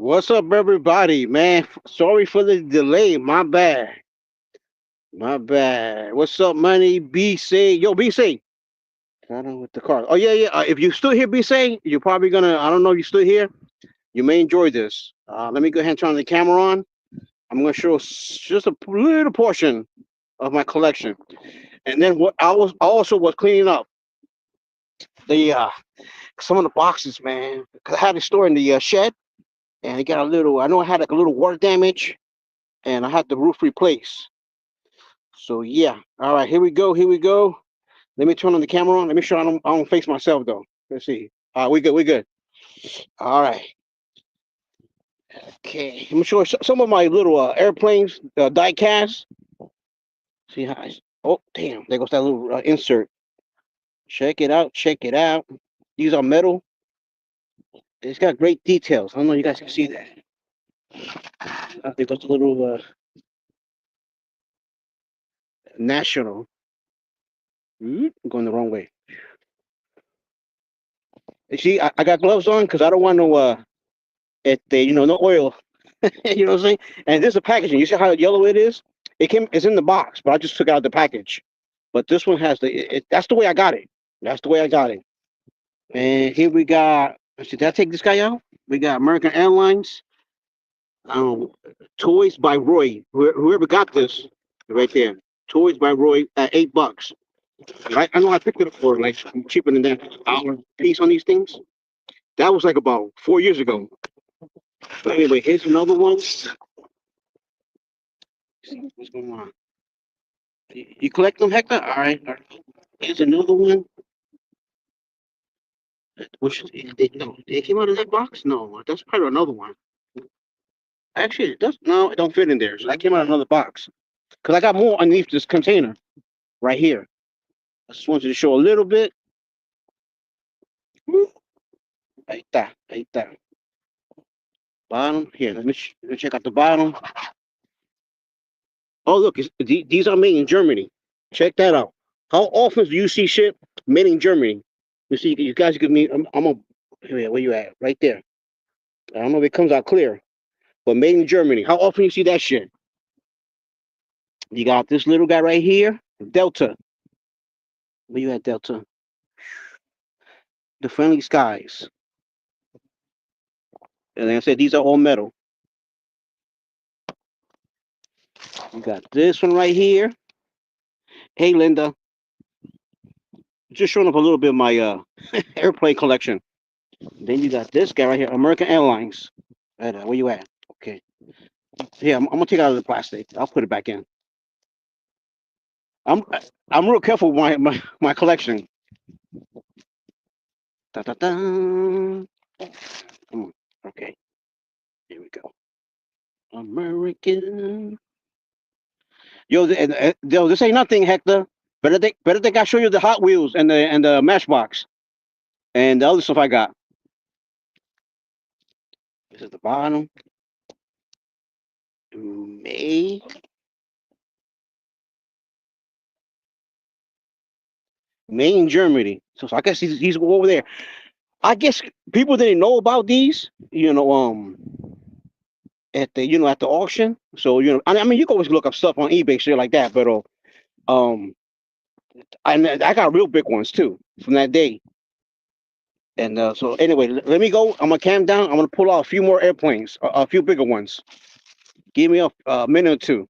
What's up, everybody? Man, sorry for the delay. My bad. My bad. What's up, money? BC. Yo, BC. I don't know with the car. Oh, yeah, yeah. If you still here, BC, you're probably gonna. I don't know if you still here. You may enjoy this. Let me go ahead and turn the camera on. I'm gonna show just a little portion of my collection, and then what I also was cleaning up the some of the boxes, man. 'Cause I had a store in the shed, and it got a little. I know I had like a little water damage, and I had the roof replaced. So yeah. All right, here we go. Here we go. Let me turn on the camera on. Let me sure I don't face myself though. Let's see. All right, we good. We good. All right. Okay. I'm sure some of my little airplanes, diecast. See how? Oh damn! There goes that little insert. Check it out. Check it out. These are metal. It's got great details. I don't know if you guys can see that. I think that's a little national. I'm going the wrong way. You see, I got gloves on because I don't want no no oil. You know what I'm saying? And there's a packaging. You see how yellow it is? It's in the box, but I just took out the package. But this one has that's the way I got it. That's the way I got it. And here we got, let's see, did I take this guy out? We got American Airlines, um, Toys by Roy. Whoever got this, right there. Toys by Roy at $8. I know I picked it up for like cheaper than that dollar piece on these things. That was like about 4 years ago. But anyway, here's another one. Let's see what's going on. You collect them, Hector? All right. All right. Here's another one. Which no, it came out of that box. No, that's probably another one. Actually, it does. No, it don't fit in there. So that came out of another box. Cause I got more underneath this container right here. I just wanted to show a little bit. Right there, right there. Bottom here. Let me check out the bottom. Oh, look, these are made in Germany. Check that out. How often do you see shit made in Germany? You see, you guys give me. I'm a. Where you at? Right there. I don't know if it comes out clear, but made in Germany. How often you see that shit? You got this little guy right here, Delta. Where you at, Delta? The Friendly Skies. And like I said, these are all metal. You got this one right here. Hey, Linda. Just showing up a little bit of my airplane collection. Then you got this guy right here, American Airlines. Right, where you at? Okay. Yeah, I'm gonna take it out of the plastic. I'll put it back in. I'm I'm real careful with my collection. Da, da, da. Come on. Okay. Here we go. American. Yo, this ain't nothing, Hector. Better think I show you the Hot Wheels and the Matchbox and the other stuff I got. This is the bottom. May Main Germany. So I guess he's over there. I guess people didn't know about these, at the auction. So I mean, you can always look up stuff on eBay, shit like that. But um, I got real big ones too from that day. And so anyway, let me go. I'm gonna cam down. I'm gonna pull out a few more airplanes, a few bigger ones. Give me a minute or two.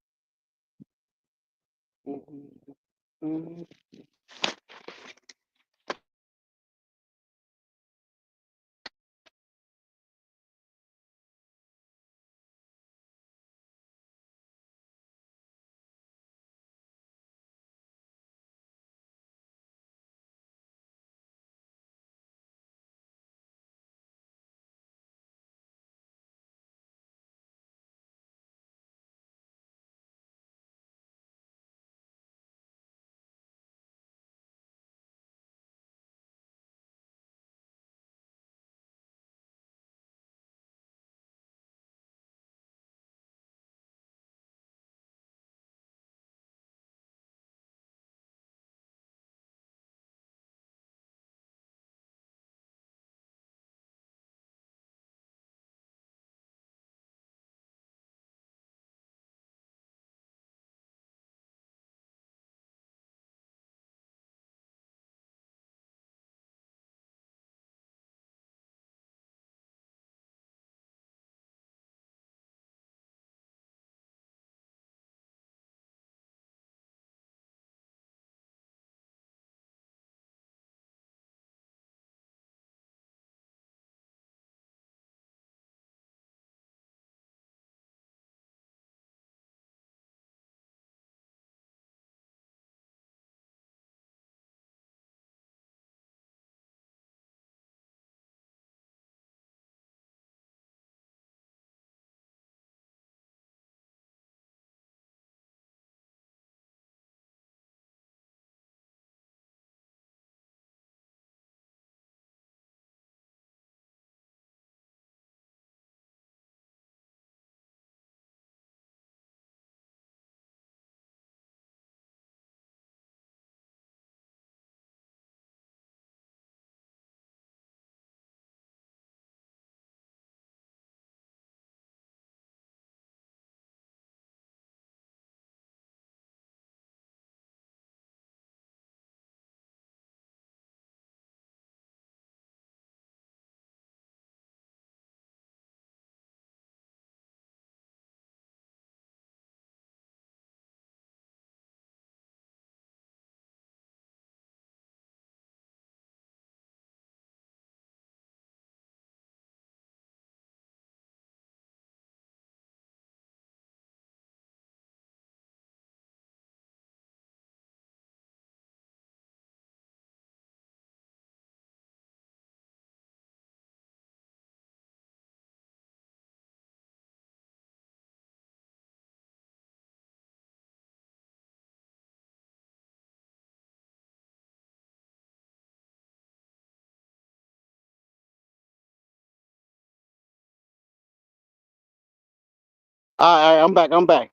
I'm back. I'm back.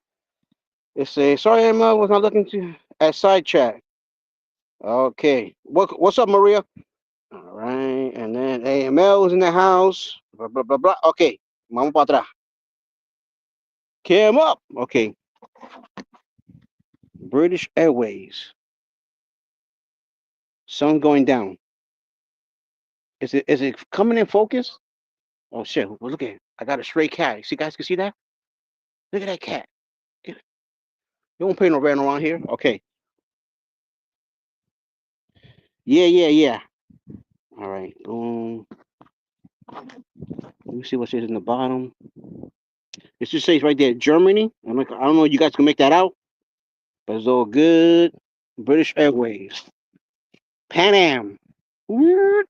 It's a sorry, Emma was not looking to at side chat. Okay. What's up, Maria? All right, and then AML was in the house. Blah blah blah blah. Okay, vamos para atrás. Came up. Okay, British Airways. Sun going down. Is it coming in focus? Oh shit! Well, look at it. I got a stray cat. See, guys can see that. Look at that cat. You don't pay no rent around here. Okay. Yeah, yeah, yeah. All right. Boom. Let me see what says in the bottom. It just says right there, Germany. I don't know if you guys can make that out, but it's all good. British Airways. Pan Am. Let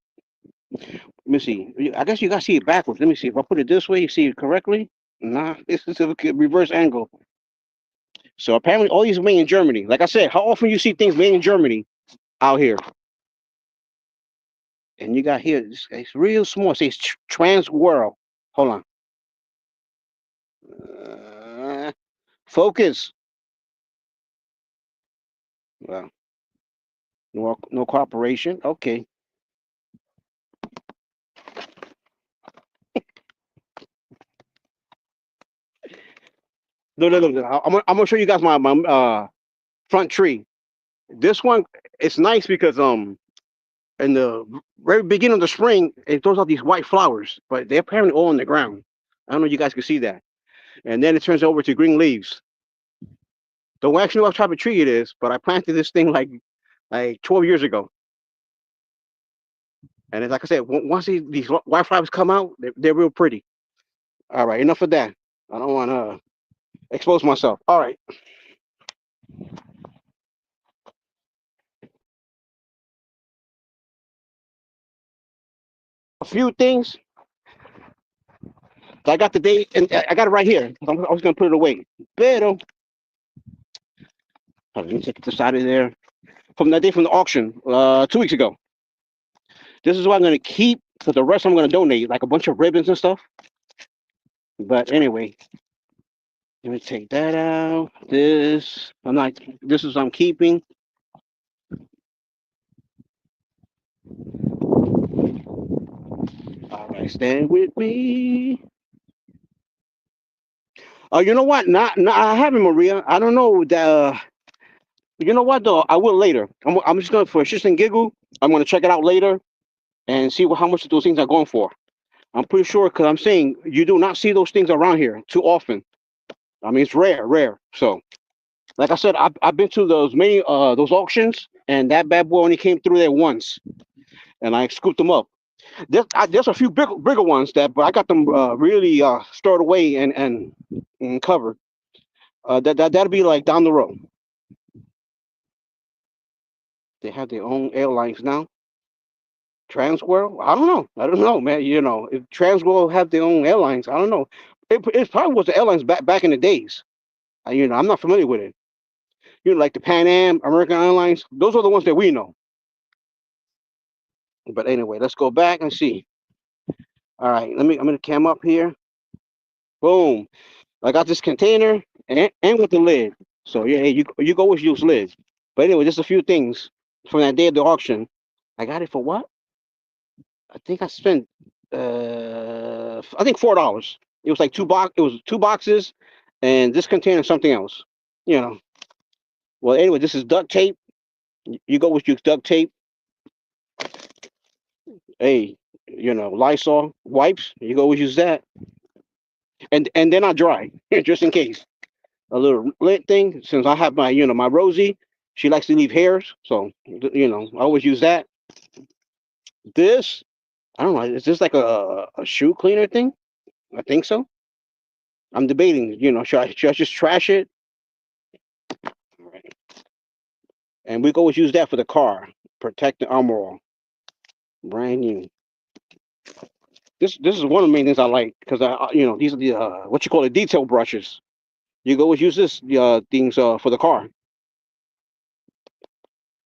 me see. I guess you gotta see it backwards. Let me see. If I put it this way, you see it correctly. Nah, this is a reverse angle. So apparently, all these are made in Germany. Like I said, how often you see things made in Germany out here? And you got here, it's real small. It says Trans World. Hold on. Focus. Well, no cooperation. Okay. Look, look, look. I'm gonna show you guys my front tree. This one, it's nice because in the very beginning of the spring, it throws out these white flowers, but they're apparently all on the ground. I don't know if you guys can see that. And then it turns over to green leaves. Don't actually know what type of tree it is, but I planted this thing like 12 years ago. And it's like I said, once these white flowers come out, they're real pretty. All right, enough of that. I don't want to expose myself. All right, a few things. I got the date, and I got it right here. I was gonna put it away. Pero, let me take this out of there. From that day from the auction, 2 weeks ago. This is what I'm gonna keep. For the rest, I'm gonna donate, like a bunch of ribbons and stuff. But anyway, let me take that out. This I'm not. This is I'm keeping. All right, stand with me. You know what? Not I haven't, Maria. I don't know that. You know what though? I will later. I'm just gonna for shits and giggle. I'm gonna check it out later and see how much those things are going for. I'm pretty sure because I'm saying you do not see those things around here too often. I mean, it's rare, rare. So, like I said, I've been to those auctions, and that bad boy only came through there once, and I scooped them up. There's a few bigger ones but I got them really stored away and covered. That'll be like down the road. They have their own airlines now. Transworld? I don't know. I don't know, man. You know, if Transworld have their own airlines, I don't know. It probably was the airlines back in the days. I'm not familiar with it. Like the Pan Am, American Airlines. Those are the ones that we know. But anyway, let's go back and see. All right, I'm gonna cam up here. Boom. I got this container and with the lid. So yeah, you go always use lids. But anyway, just a few things from that day of the auction. I got it for what? I think I spent I think $4. It was like it was two boxes and this container something else. You know. Well anyway, this is duct tape. You go with your duct tape. Hey, Lysol wipes. You go always use that. And they're not dry, just in case. A little lint thing, since I have my Rosie, she likes to leave hairs, so I always use that. This, I don't know, is this like a shoe cleaner thing? I think so. I'm debating, should I just trash it? All right. And we can always use that for the car. Protect the armor all. Brand new. This is one of the main things I like because these are the what you call the detail brushes. You can always use this things for the car, and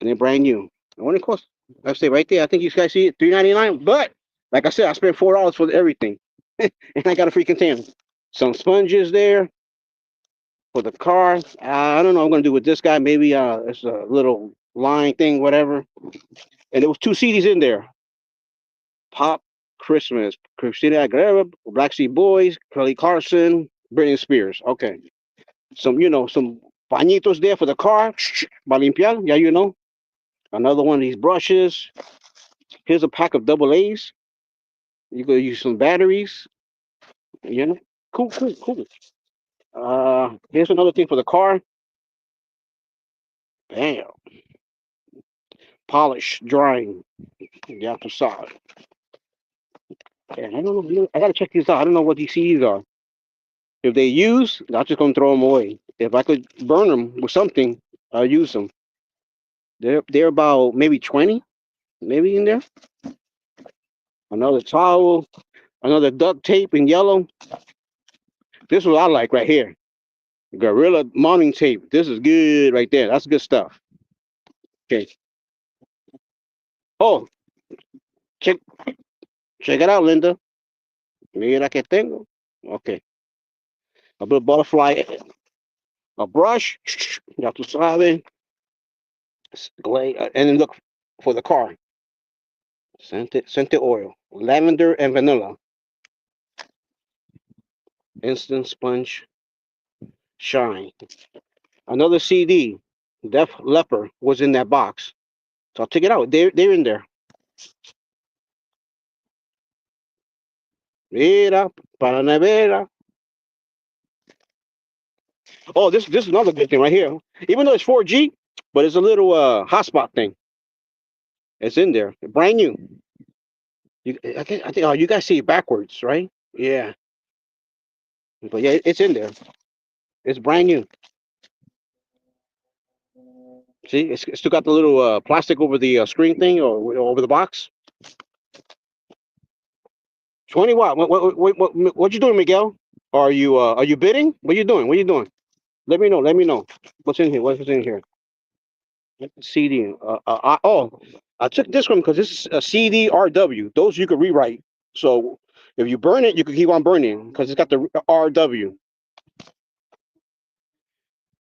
they're brand new. And what it costs? I say right there. I think you guys see it, $3.99. But like I said, I spent $4 for everything, and I got a free container. Some sponges there. For the car, I don't know what I'm gonna do with this guy. Maybe it's a little line thing, whatever. And there was two CDs in there. Pop Christmas, Christina Aguilera, Black Sea Boys, Kelly Clarkson, Britney Spears. Okay. Some pañitos there for the car. Para limpiar, yeah, you know. Another one of these brushes. Here's a pack of double A's. You could use some batteries. You know. Cool, cool, cool. Here's another thing for the car. Bam. Polish, drying. Yeah, facade. And I don't know. I gotta check these out. I don't know what these CDs are. If they use, I'm just gonna throw them away. If I could burn them with something, I'll use them. They're about maybe 20, maybe in there. Another towel, another duct tape in yellow. This is what I like right here. Gorilla mounting tape. This is good right there. That's good stuff. Okay. Oh, check check it out, Linda. Mira que tengo. Okay. A little butterfly, a brush. Ya tú sabes. And then look for the car. Scented oil, lavender and vanilla. Instant sponge shine. Another CD, Def Leppard, was in that box. So I'll take it out. They're in there. Mira, para la nevera. Oh, this is another good thing right here. Even though it's 4G, but it's a little hotspot thing. It's in there, brand new. I think. Oh, you guys see it backwards, right? Yeah, but yeah, it's in there. It's brand new. See, it's still got the little plastic over the screen thing or over the box. 20 watt. What you doing, Miguel? Are you bidding? What you doing? What you doing? Let me know. Let me know. What's in here? What's in here? CD. I took this one because this is a CD RW. Those you could rewrite. So if you burn it, you could keep on burning because it's got the RW.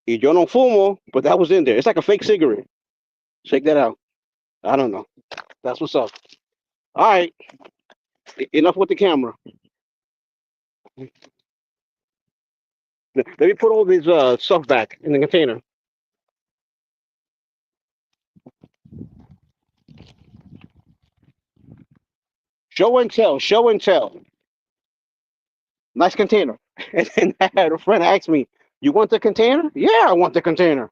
Y yo no fumo, but that was in there. It's like a fake cigarette. Check that out. I don't know. That's what's up. All right. Enough with the camera. Let me put all this stuff back in the container. Show and tell. Show and tell. Nice container. And then I had a friend ask me, "You want the container?" Yeah, I want the container.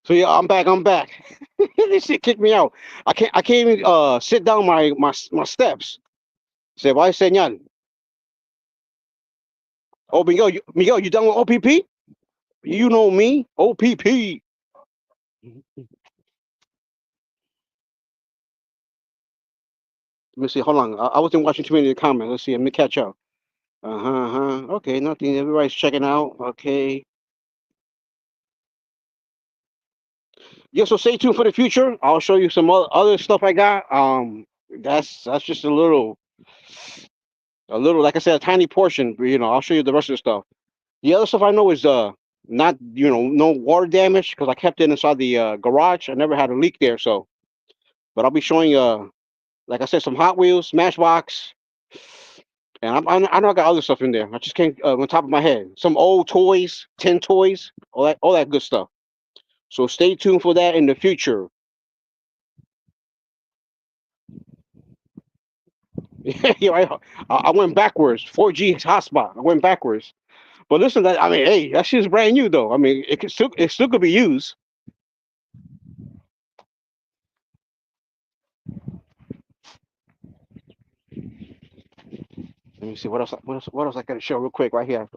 So yeah, I'm back. I'm back. This shit kicked me out. I can't even sit down my steps. Se va a enseñar. Oh, Miguel, you done with OPP? You know me, OPP. Let me see. Hold on. I wasn't watching too many of the comments. Let's see. Let me catch up. Uh huh. Okay, nothing. Everybody's checking out. Okay. Yeah. So stay tuned for the future. I'll show you some other stuff I got. That's just a little. A little, like I said, a tiny portion. I'll show you the rest of the stuff. The other stuff I know is not no water damage because I kept it inside the garage. I never had a leak there, so. But I'll be showing like I said, some Hot Wheels, Matchbox, and I know I got other stuff in there. I just can't on top of my head. Some old toys, 10 toys, all that good stuff. So stay tuned for that in the future. Yeah, I went backwards. 4G hotspot. I went backwards. But listen, I mean, hey, that shit's brand new though. I mean, it still could be used. Let me see what else I got to show real quick right here.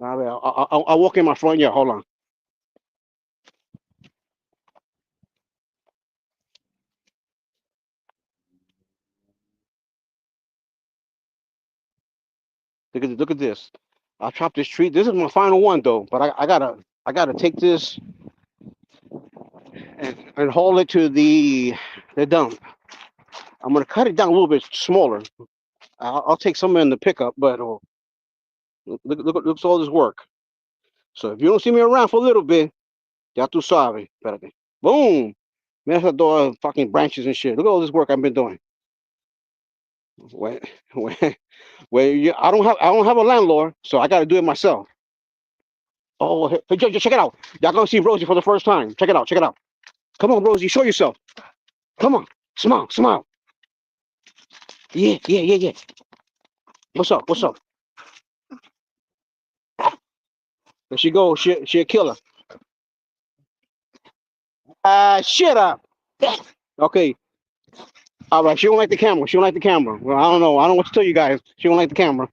I'll walk in my front yard. Hold on. Look at this. I chopped this tree. This is my final one though, but I gotta take this and haul it to the dump. I'm gonna cut it down a little bit smaller. I'll take some in the pickup, but look at all this work. So if you don't see me around for a little bit, ya tú sabes. Espérate. Boom. Man, that's door fucking branches and shit. Look at all this work I've been doing. When, when, I don't have a landlord, so I got to do it myself. Oh, hey, check it out. Y'all gonna see Rosie for the first time. Check it out. Check it out. Come on, Rosie, show yourself. Come on, smile, smile. Yeah, yeah, yeah, yeah. What's up? What's up? There she goes. She a killer. Shut up. Okay. All right. She don't like the camera. She don't like the camera. Well, I don't know. I don't know what to tell you guys. She don't like the camera.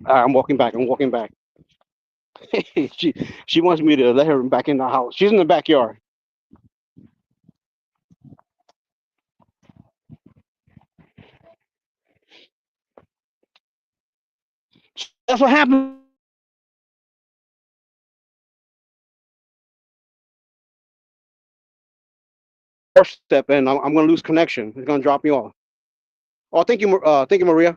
I'm walking back. I'm walking back. she she wants me to let her back in the house. She's in the backyard. That's what happened. First step, and I'm gonna lose connection. It's gonna drop me off. Oh, thank you, Maria.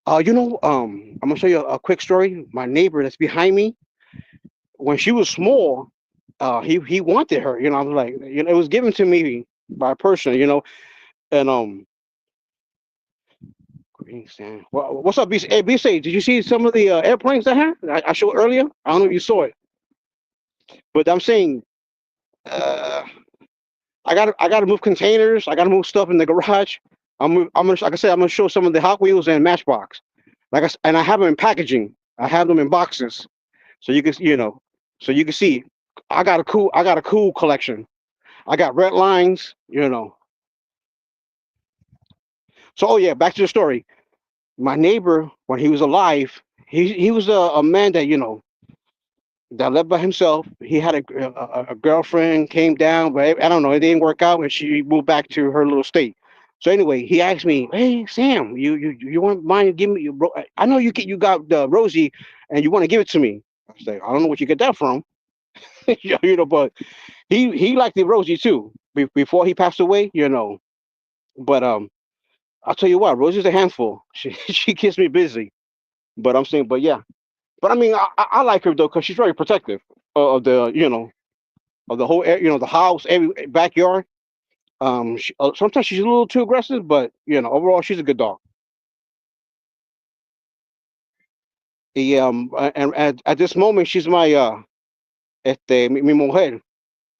I'm gonna show you a quick story. My neighbor that's behind me, when she was small, he wanted her. I was like, it was given to me by a person. And Green Sand. What's up, BC? Hey, BC, did you see some of the airplanes I showed earlier? I don't know if you saw it, but I'm saying, uh, I gotta move containers. I gotta move stuff in the garage. Like I said, I'm gonna show some of the Hot Wheels and Matchbox. And I have them in packaging. I have them in boxes, so you can see. I got a cool collection. I got red lines. So, oh yeah, back to the story. My neighbor, when he was alive, he was a man that lived by himself. He had a girlfriend, came down, but I don't know, it didn't work out, and she moved back to her little state. So anyway, he asked me, "Hey Sam, you want mind giving me? I know you got Rosie, and you want to give it to me." I said, "I don't know what you get that from." But he liked the Rosie too before he passed away. But I'll tell you what, Rosie's a handful. She keeps me busy. But I'm saying, but yeah, but I mean, I like her though because she's very protective of the whole the house, every backyard. Sometimes she's a little too aggressive, but overall she's a good dog. And at this moment she's my mi mujer.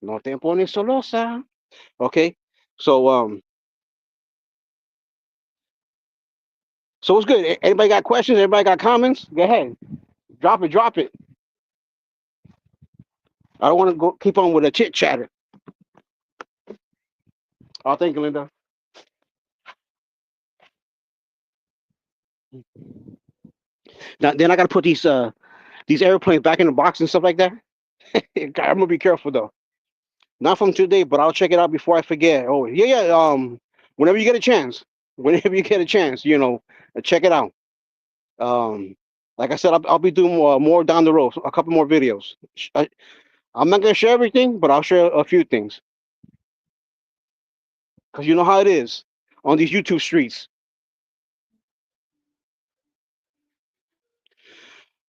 No te pones celosa. Okay, so what's good? Anybody got questions? Everybody got comments? Go ahead, drop it, drop it. I don't want to go keep on with a chit chatter. Oh, thank you, Linda. Now then I got to put these airplanes back in the box and stuff like that. I'm gonna be careful though. Not from today, but I'll check it out before I forget. Oh yeah, yeah. Whenever you get a chance, whenever you get a chance, check it out. Um, Like I said, I'll be doing more down the road, a couple more videos. I'm not gonna share everything, but I'll share a few things because you know how it is on these YouTube streets.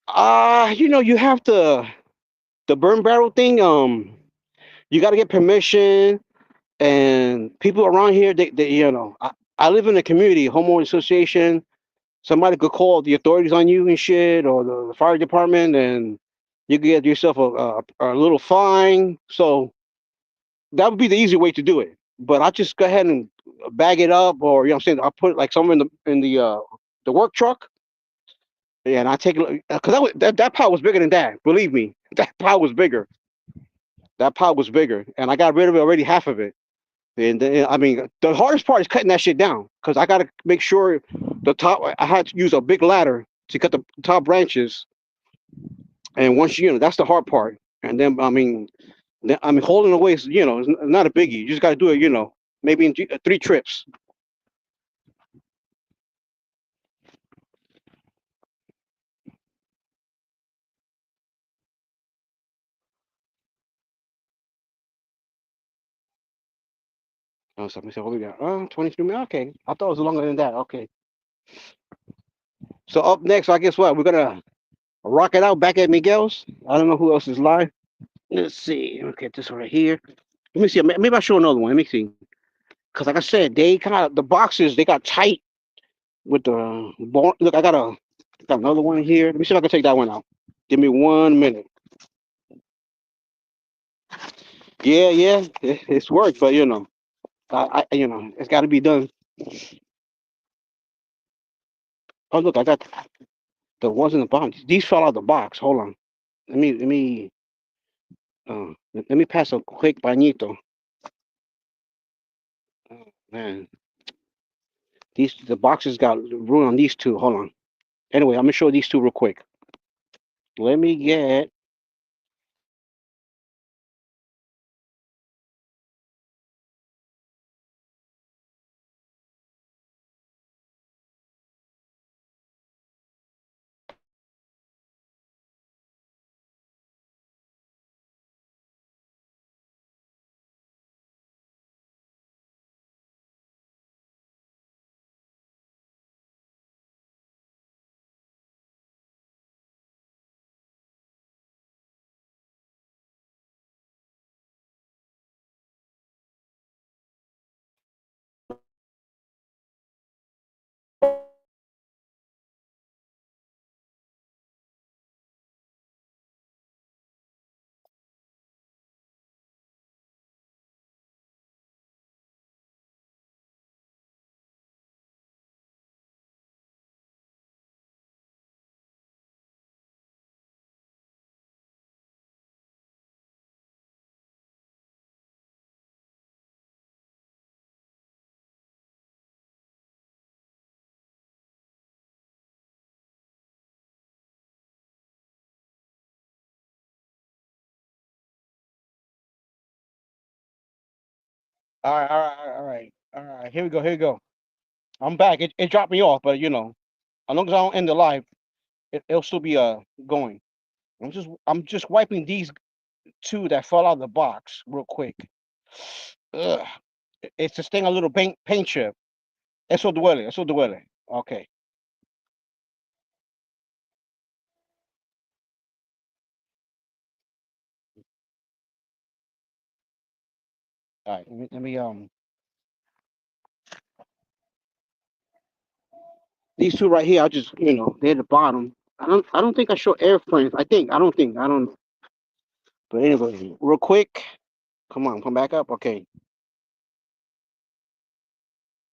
You have the burn barrel thing. You got to get permission, and people around here, I live in a community, homeowner association. Somebody could call the authorities on you and shit, or the fire department, and you could get yourself a little fine. So that would be the easy way to do it. But I just go ahead and bag it up, or I'm saying, I put like somewhere in the work truck, yeah, and I take it because that pot was bigger than that. Believe me, that pot was bigger. That pot was bigger, and I got rid of it already, half of it. And then, I mean, the hardest part is cutting that shit down because I got to make sure the top. I had to use a big ladder to cut the top branches, and once that's the hard part. And then, I mean, holding away is it's not a biggie. You just got to do it. Maybe in 3 trips. So let me say, what we got? 23 minutes. Okay, I thought it was longer than that. Okay. So up next, I guess what we're gonna rock it out back at Miguel's. I don't know who else is live. Let's see. Okay, this one right here. Let me see. Maybe I'll show another one. Let me see. Because like I said, they kind of the boxes they got tight with the look. I got another one here. Let me see if I can take that one out. Give me 1 minute. Yeah, yeah, it's work, but it's got to be done. Oh look, I got the ones in the bottom. These fell out of the box. Hold on. Let me pass a quick bañito. Oh, man, the boxes got ruined on these two. Hold on. Anyway, I'm gonna show these two real quick. Let me get. All right, all right, all right, all right. Here we go. Here we go. I'm back. It dropped me off, but as long as I don't end the live, it'll still be going. I'm just wiping these two that fell out of the box real quick. Ugh. It's just thing a little paint chip. Eso duele. Eso duele. Okay. All right. Let me. These two right here. I just they're the bottom. I don't think I show airframes. I don't think I don't. But anyway, real quick. Come on, come back up. Okay.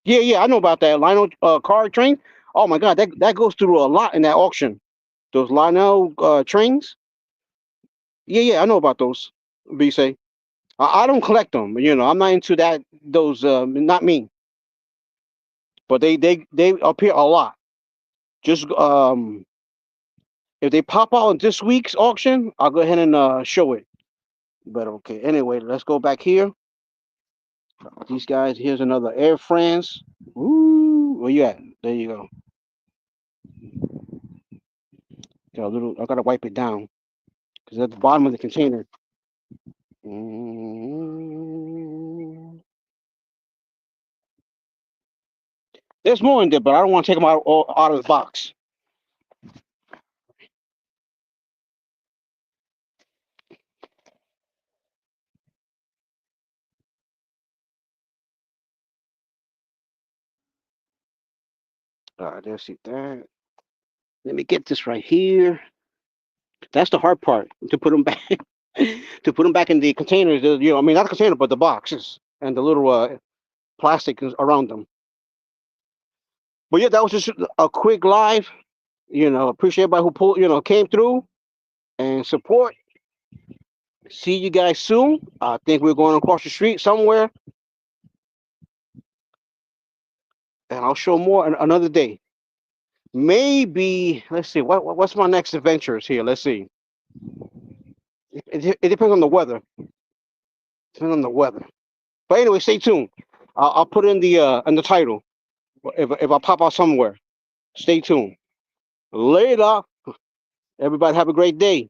Yeah, yeah, I know about that Lionel car train. Oh my God, that goes through a lot in that auction. Those Lionel trains. Yeah, yeah, I know about those. B say I don't collect them. I'm not into that. Those not me. But they appear a lot. Just if they pop out in this week's auction, I'll go ahead and show it. But okay, anyway, let's go back here. These guys. Here's another Air France. Ooh, where you at? There you go. got a little. I gotta wipe it down because at the bottom of the container. Mm, there's more in there, but I don't want to take them out of the box. All right, let's see that. Let me get this right here. That's the hard part to put them back. To put them back in the containers. I mean, not the container, but the boxes and the little plastic around them. But yeah, that was just a quick live. Appreciate everybody who came through and support. See you guys soon. I think we're going across the street somewhere, and I'll show more another day. Maybe let's see what's my next adventures here. Let's see. It depends on the weather. Depends on the weather. But anyway, stay tuned. I'll put in the title if I pop out somewhere. Stay tuned. Later. Everybody have a great day.